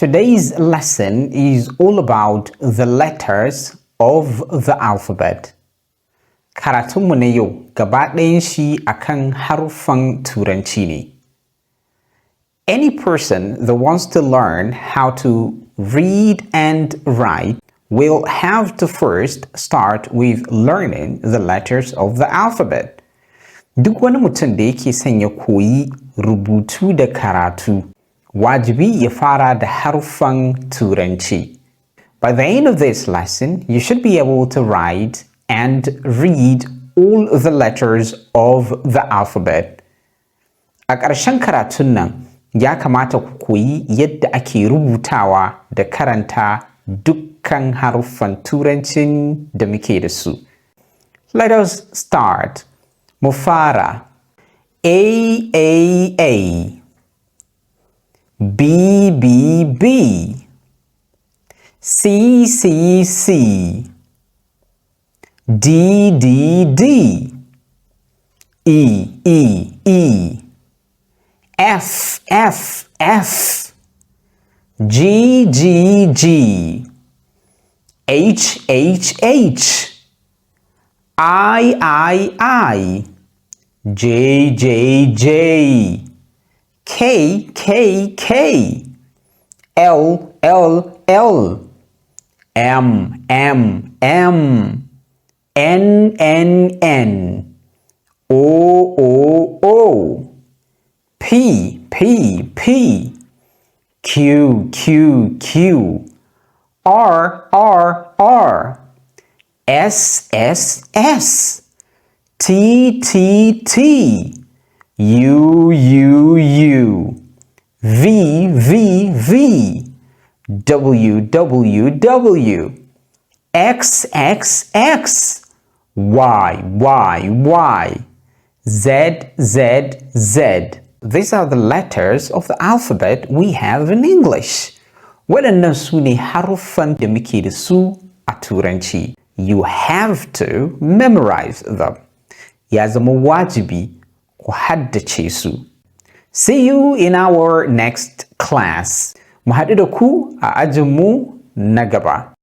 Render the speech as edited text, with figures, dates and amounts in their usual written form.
Today's lesson is all about the letters of the alphabet. Karatunmu na yau gaba ɗayan shi akan haruffan Turanci ne. Any person that wants to learn how to read and write will have to first start with learning the letters of the alphabet. Duk wani mutum da yake son ya koyi rubutu da karatu, wajibi ya fara da haruffan Turanci. By the end of this lesson, you should be able to write and read all the letters of the alphabet. A ƙarshen karatun nan, ya kamata ku koyi yadda ake rubutawa da karanta dukkan haruffan Turancin da muke da su. Let us start. Mu fara. A. B. C. D. E. F. G. H. I. J. K. L. M. N. O. P. Q. R. S. T. U. V. W. X. Y. Z. These are the letters of the alphabet we have in English. Waɗannan su ne haruffan da muke da su a Turanci. You have to memorize them. Ya zama wajibi ku haddace su. See you in our next class. Mu haɗu da ku a ajinmu na gaba.